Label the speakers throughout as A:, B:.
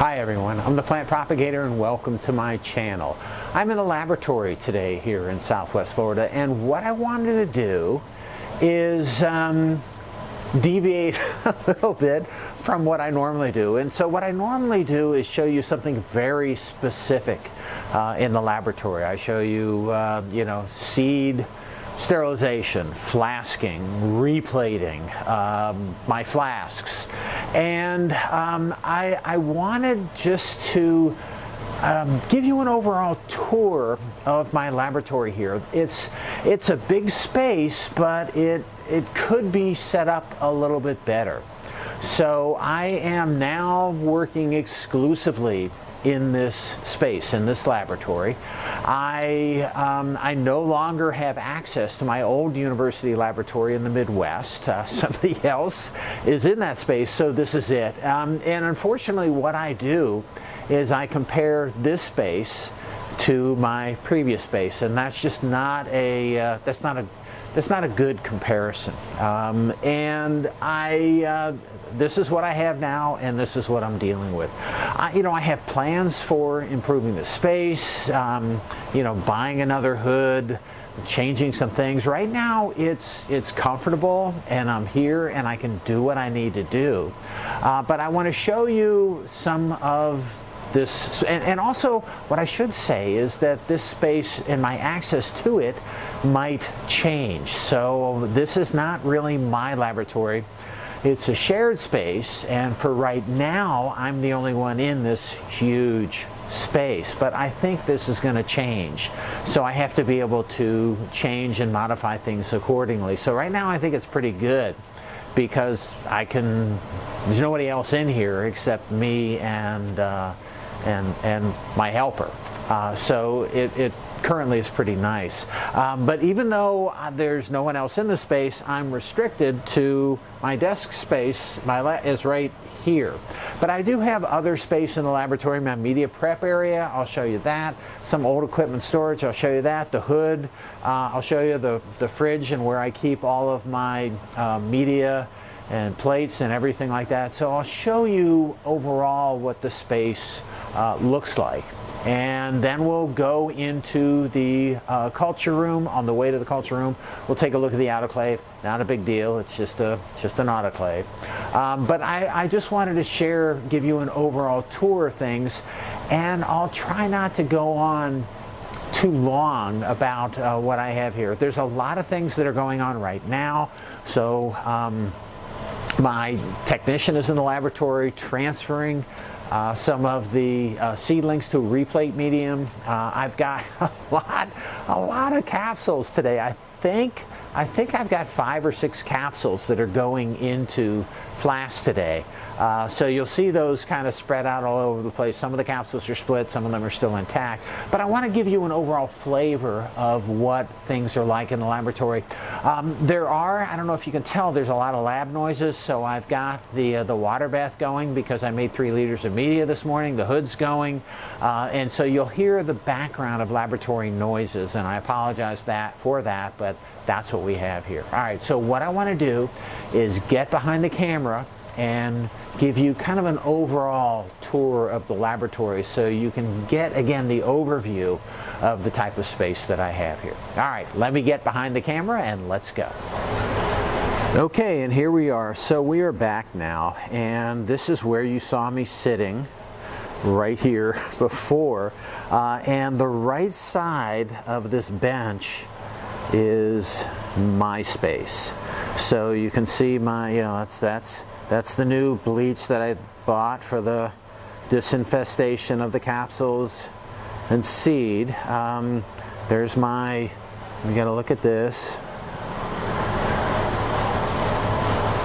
A: Hi everyone, I'm the plant propagator and welcome to my channel. I'm in the laboratory today here in Southwest Florida, and what I wanted to do is deviate a little bit from what I normally do. And so what I normally do is show you something very specific in the laboratory. I show you, seed sterilization, flasking, replating, my flasks. And I wanted just to give you an overall tour of my laboratory here. It's a big space, but it could be set up a little bit better. So I am now working exclusively in this space, in this laboratory. I no longer have access to my old university laboratory in the Midwest. Somebody else is in that space, so this is it. And unfortunately, what I do is I compare this space to my previous space, and that's just not a that's not a good comparison. This is what I have now, and this is what I'm dealing with. I have plans for improving the space, buying another hood, changing some things. Right now, it's comfortable, and I'm here, and I can do what I need to do. But I want to show you some of this, and also what I should say is that this space and my access to it might change. So this is not really my laboratory. It's a shared space, and for right now, I'm the only one in this huge space. But I think this is going to change. So I have to be able to change and modify things accordingly. So right now, I think it's pretty good because there's nobody else in here except me and my helper. So it currently is pretty nice. But even though there's no one else in the space, I'm restricted to my desk space. Is right here. But I do have other space in the laboratory, my media prep area, I'll show you that. Some old equipment storage, I'll show you that. The hood, I'll show you the fridge and where I keep all of my media and plates and everything like that. So I'll show you overall what the space looks like. And then we'll go into the culture room. On the way to the culture room, we'll take a look at the autoclave. Not a big deal, it's just an autoclave. But I just wanted to give you an overall tour of things, and I'll try not to go on too long about what I have here. There's a lot of things that are going on right now. So my technician is in the laboratory transferring some of the seedlings to a replate medium. I've got a lot of capsules today. I think I've got 5 or 6 capsules that are going into flasks today. So you'll see those kind of spread out all over the place. Some of the capsules are split, some of them are still intact. But I want to give you an overall flavor of what things are like in the laboratory. I don't know if you can tell, there's a lot of lab noises. So I've got the water bath going because I made 3 liters of media this morning. The hood's going. And so you'll hear the background of laboratory noises. And I apologize for that, but that's what we have here. All right, so what I want to do is get behind the camera and give you kind of an overall tour of the laboratory so you can get, again, the overview of the type of space that I have here. All right, let me get behind the camera and let's go. Okay, and here we are. So we are back now, and this is where you saw me sitting right here before. And the right side of this bench is my space. So you can see my, that's the new bleach that I bought for the disinfestation of the capsules and seed. There's we gotta look at this.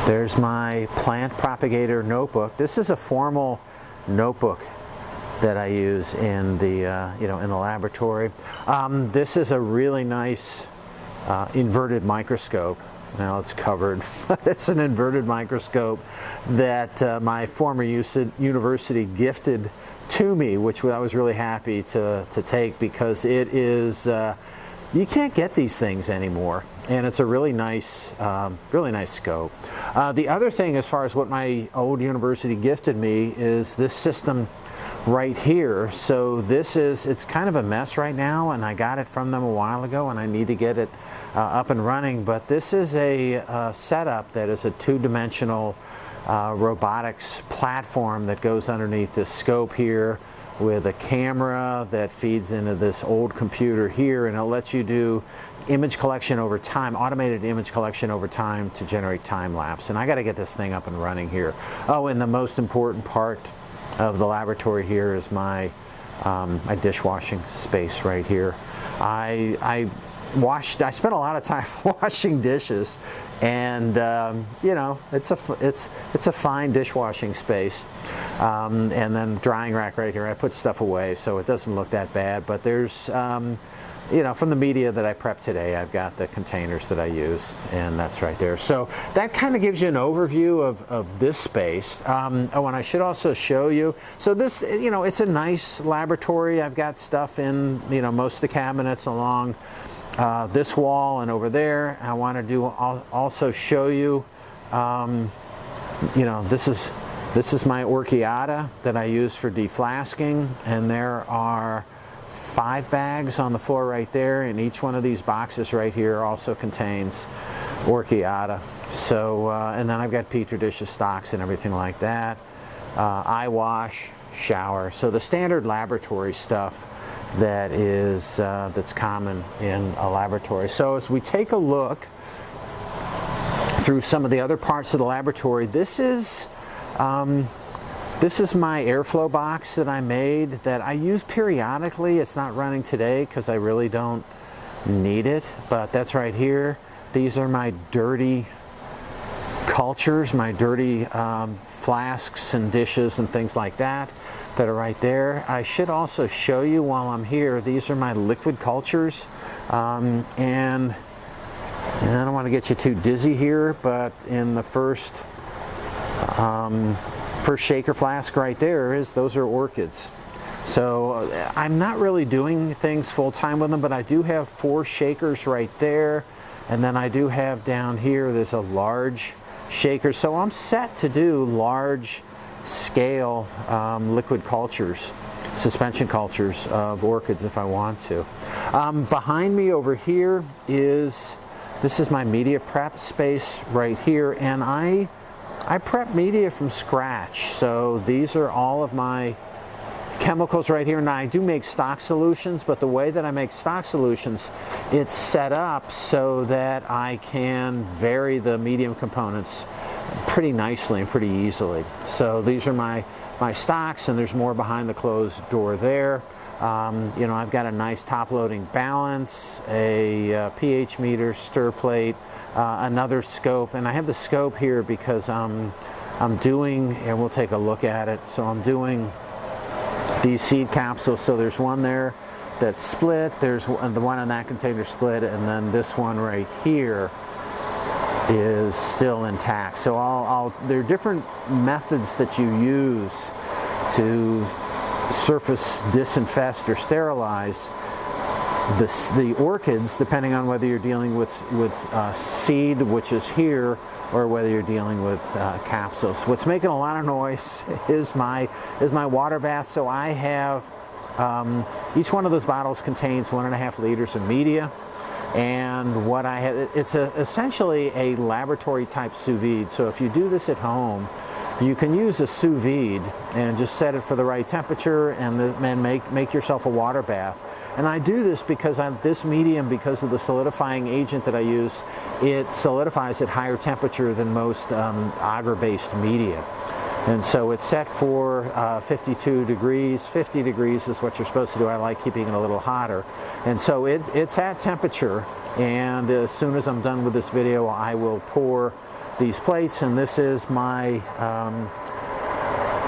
A: There's my plant propagator notebook. This is a formal notebook that I use in the in the laboratory. This is a really nice inverted microscope. Now it's covered, but it's an inverted microscope that my former university gifted to me, which I was really happy to take because it is you can't get these things anymore, and it's a really nice scope. The other thing, as far as what my old university gifted me, is this system right here. So it's kind of a mess right now, and I got it from them a while ago, and I need to get it up and running. But this is a setup that is a two-dimensional robotics platform that goes underneath this scope here, with a camera that feeds into this old computer here, and it lets you do image collection over time, automated image collection over time to generate time lapse. And I got to get this thing up and running here. Oh, and the most important part of the laboratory here is my dishwashing space right here. I spent a lot of time washing dishes, and you know, it's a fine dishwashing space, and then drying rack right here. I put stuff away so it doesn't look that bad, but there's you know, from the media that I prepped today, I've got the containers that I use, and that's right there. So that kind of gives you an overview of this space. Oh, and I should also show you, so this, you know, it's a nice laboratory. I've got stuff in, you know, most of the cabinets along this wall and over there. I want to also show you, you know, this is my Orchiata that I use for deflasking, and there are 5 bags on the floor right there, and each one of these boxes right here also contains Orchiata. So, and then I've got Petri dishes, stocks, and everything like that. Eye wash, shower. So the standard laboratory stuff that is that's common in a laboratory. So as we take a look through some of the other parts of the laboratory, this is my airflow box that I made that I use periodically. It's not running today because I really don't need it, but that's right here. These are my dirty cultures, my dirty flasks and dishes and things like that are right there. I should also show you while I'm here, these are my liquid cultures, and I don't want to get you too dizzy here, but in the first shaker flask right there those are orchids. So I'm not really doing things full time with them, but I do have 4 shakers right there, and then I do have down here, there's a large shaker. So I'm set to do large scale liquid cultures, suspension cultures of orchids if I want to. Behind me over here this is my media prep space right here, and I prep media from scratch. So these are all of my chemicals right here. Now I do make stock solutions, but the way that I make stock solutions, it's set up so that I can vary the medium components pretty nicely and pretty easily. So these are my stocks, and there's more behind the closed door there. You know, I've got a nice top loading balance, a pH meter, stir plate, another scope, and I have the scope here because I'm doing, and we'll take a look at it. So I'm doing these seed capsules. So there's one there that's split, there's the one in that container split, and then this one right here is still intact. So there are different methods that you use to surface disinfest or sterilize the orchids, depending on whether you're dealing with seed, which is here, or whether you're dealing with capsules. What's making a lot of noise is my water bath. So I have each one of those bottles contains 1.5 liters of media, and what I have, it's essentially a laboratory type sous vide. So if you do this at home, you can use a sous vide and just set it for the right temperature, and make yourself a water bath. And I do this because this medium, because of the solidifying agent that I use, it solidifies at higher temperature than most agar-based media. And so it's set for 52 degrees. 50 degrees is what you're supposed to do. I like keeping it a little hotter. And so it's at temperature, and as soon as I'm done with this video, I will pour these plates, and this is my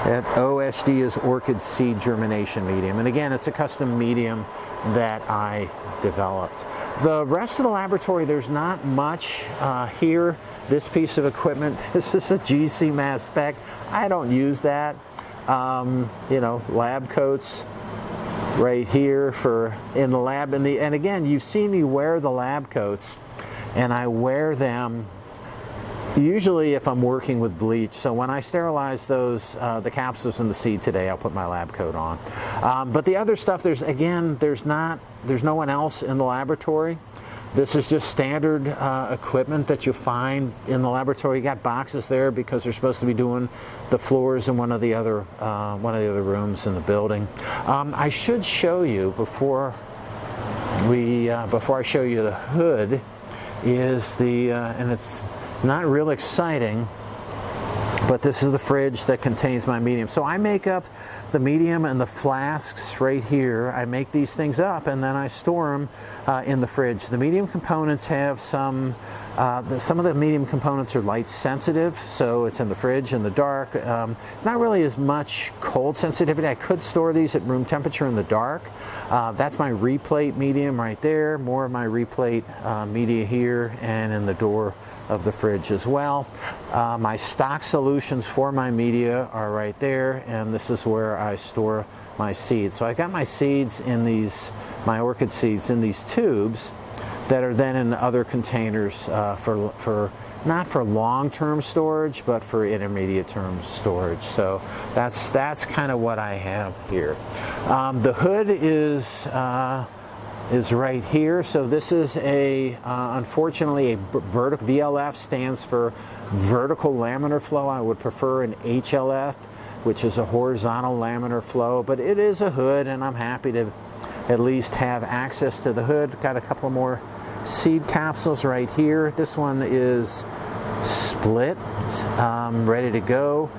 A: OSD is orchid seed germination medium. And again, it's a custom medium that I developed. The rest of the laboratory, there's not much here. This piece of equipment, this is a GC mass spec. I don't use that. You know, lab coats, right here for in the lab. And again, you've seen me wear the lab coats, and I wear them usually if I'm working with bleach. So when I sterilize those, the capsules and the seed today, I'll put my lab coat on. But the other stuff, there's no one else in the laboratory. This is just standard equipment that you find in the laboratory. You got boxes there because they're supposed to be doing the floors in one of the other rooms in the building. I should show you before I show you the hood is and it's not real exciting, but this is the fridge that contains my medium. So I make up the medium and the flasks right here. I make these things up and then I store them in the fridge. The medium components have some of the medium components are light sensitive, so it's in the fridge in the dark. It's not really as much cold sensitivity. I could store these at room temperature in the dark. That's my replate medium right there. More of my replate media here and in the door of the fridge as well. My stock solutions for my media are right there, and this is where I store my seeds. So I got my seeds in my orchid seeds in these tubes that are then in other containers for not for long-term storage, but for intermediate-term storage. So that's kind of what I have here. The hood is right here. So this is unfortunately a vertical. VLF stands for vertical laminar flow. I would prefer an HLF, which is a horizontal laminar flow, but it is a hood, and I'm happy to at least have access to the hood. Got a couple more seed capsules right here. This one is split, ready to go.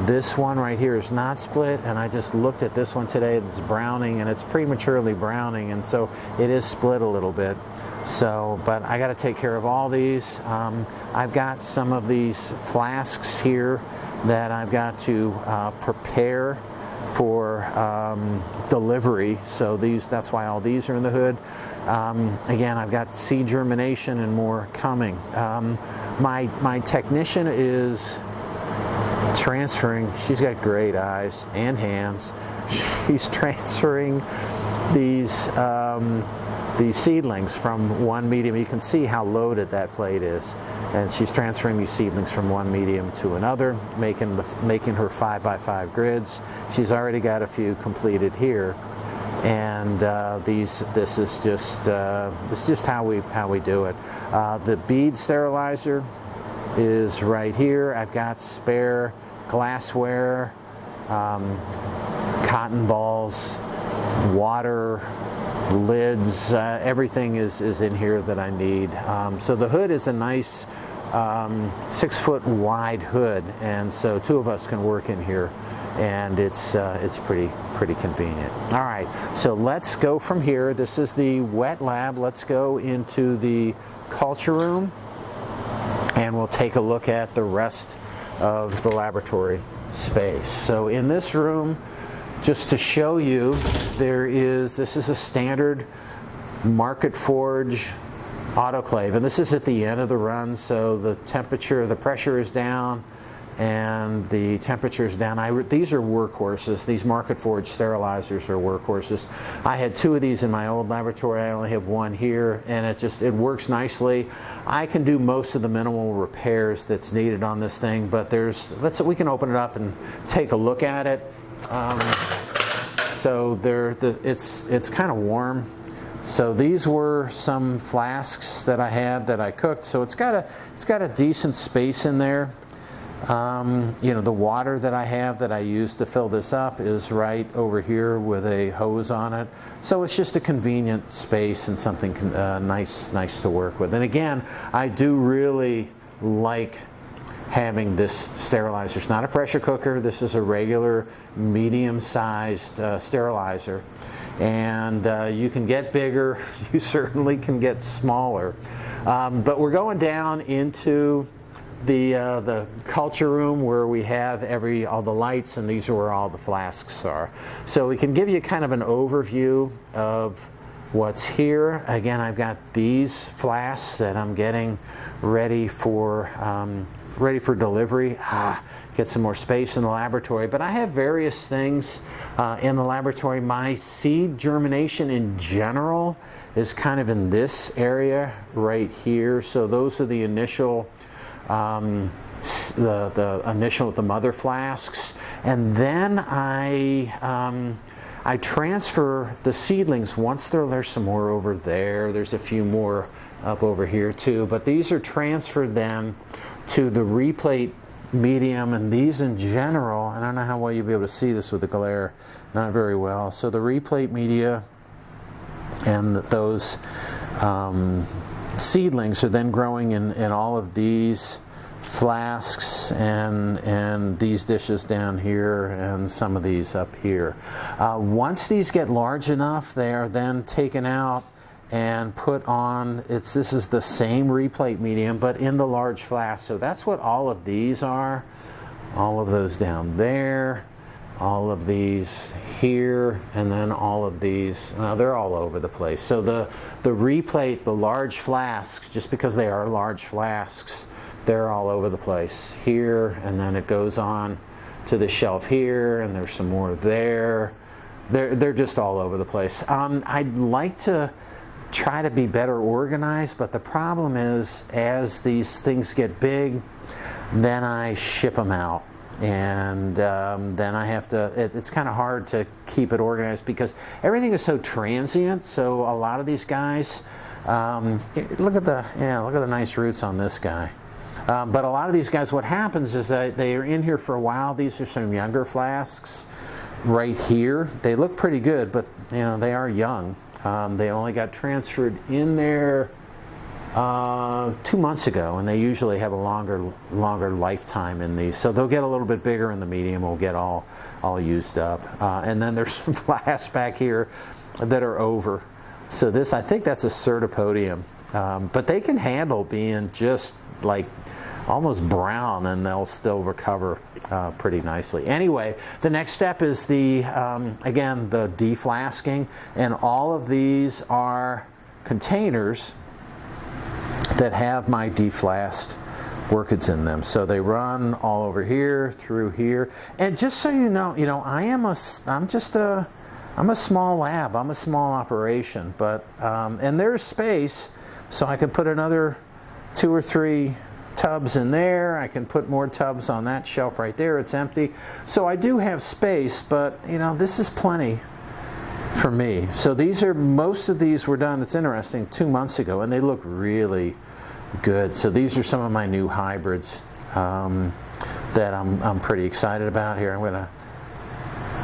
A: This one right here is not split, and I just looked at this one today. It's browning, and it's prematurely browning, and so it is split a little bit. So, but I got to take care of all these. I've got some of these flasks here that I've got to prepare for delivery. So that's why all these are in the hood. Again, I've got seed germination and more coming. My technician is transferring. She's got great eyes and hands. She's transferring these seedlings from one medium. You can see how loaded that plate is, and she's transferring these seedlings from one medium to another, making her 5x5 grids. She's already got a few completed here, and this is just how we do it. The bead sterilizer is right here. I've got spare glassware, cotton balls, water, lids, everything is in here that I need. So the hood is a nice 6 foot wide hood, and so two of us can work in here, and it's pretty convenient. All right, so let's go from here. This is the wet lab. Let's go into the culture room, and we'll take a look at the rest of the laboratory space. So in this room, just to show you, this is a standard market forge autoclave, and this is at the end of the run, so the pressure is down and the temperature is down. These are workhorses. These market forge sterilizers are workhorses. I had two of these in my old laboratory. I only have one here, and it works nicely. I can do most of the minimal repairs that's needed on this thing, but we can open it up and take a look at it. So it's kind of warm. So these were some flasks that I had that I cooked. So it's got a decent space in there. The water that I have that I use to fill this up is right over here with a hose on it. So it's just a convenient space and something nice to work with. And again, I do really like having this sterilizer. It's not a pressure cooker. This is a regular medium-sized sterilizer. And you can get bigger. You certainly can get smaller. But we're going down into the culture room where we have all the lights, and these are where all the flasks are. So we can give you kind of an overview of what's here. Again, I've got these flasks that I'm getting ready for ready for delivery. Get some more space in the laboratory. But I have various things in the laboratory. My seed germination in general is kind of in this area right here. So those are the initial, the mother flasks, and then I transfer the seedlings once there's some more over there. There's a few more up over here too, but these are transferred then to the replate medium, and these in general, I don't know how well you'll be able to see this with the glare, not very well. So the replate media and those seedlings are then growing in all of these flasks and these dishes down here and some of these up here. Once these get large enough, they are then taken out and put on, this is the same replate medium but in the large flask. So that's what all of these are. All of those down there, all of these here, and then all of these. They're all over the place. So the replate, the large flasks, just because they are large flasks, they're all over the place here, and then it goes on to the shelf here, and there's some more there. They're just all over the place. I'd like to try to be better organized, but the problem is, as these things get big, then I ship them out, and then I have to, it's kind of hard to keep it organized because everything is so transient. So a lot of these guys, look at the nice roots on this guy. But a lot of these guys, what happens is that they are in here for a while. These are some younger flasks right here. They look pretty good, but they are young. They only got transferred in there 2 months ago, and they usually have a longer lifetime in these. So they'll get a little bit bigger, and the medium will get all used up. And then there's some flasks back here that are over. So this, I think that's a Certipodium. But they can handle being just like almost brown, and they'll still recover pretty nicely. Anyway, the next step is again, the deflasking, and all of these are containers that have my deflasked orchids in them. So they run all over here, through here, and just so you know, I'm a small lab, I'm a small operation, but and there's space, so I can put another 2 or 3 tubs in there. I can put more tubs on that shelf right there. It's empty. So I do have space, but this is plenty for me. So most of these were done, it's interesting, 2 months ago, and they look really good. So these are some of my new hybrids that I'm pretty excited about here.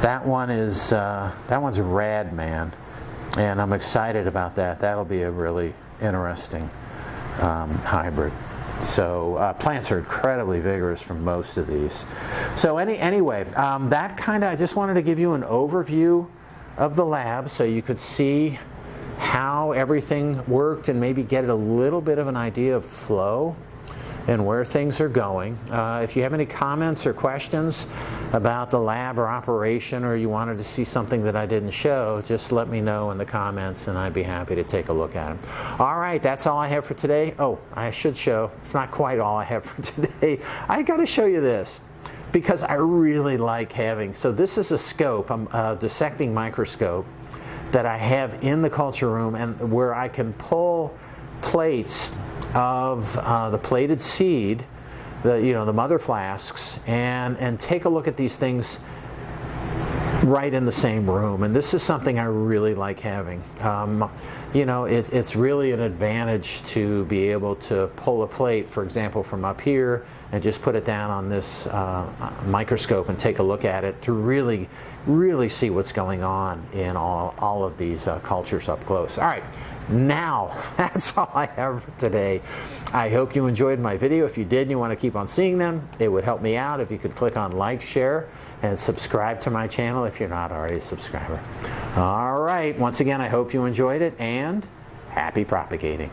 A: That one's Rad Man, and I'm excited about that. That'll be a really interesting hybrid. So plants are incredibly vigorous from most of these. So anyway, I just wanted to give you an overview of the lab so you could see how everything worked and maybe get a little bit of an idea of flow and where things are going. If you have any comments or questions about the lab or operation, or you wanted to see something that I didn't show, just let me know in the comments and I'd be happy to take a look at them. All right, that's all I have for today. Oh, I should show, it's not quite all I have for today. I got to show you this because I really like having, so this is a scope, a dissecting microscope that I have in the culture room, and where I can pull plates of the plated seed, the mother flasks, and take a look at these things right in the same room. And this is something I really like having. It's really an advantage to be able to pull a plate, for example, from up here and just put it down on this microscope and take a look at it to really see what's going on in all of these cultures up close. All right. Now, that's all I have for today. I hope you enjoyed my video. If you did and you want to keep on seeing them, it would help me out if you could click on like, share, and subscribe to my channel if you're not already a subscriber. All right, once again, I hope you enjoyed it, and happy propagating.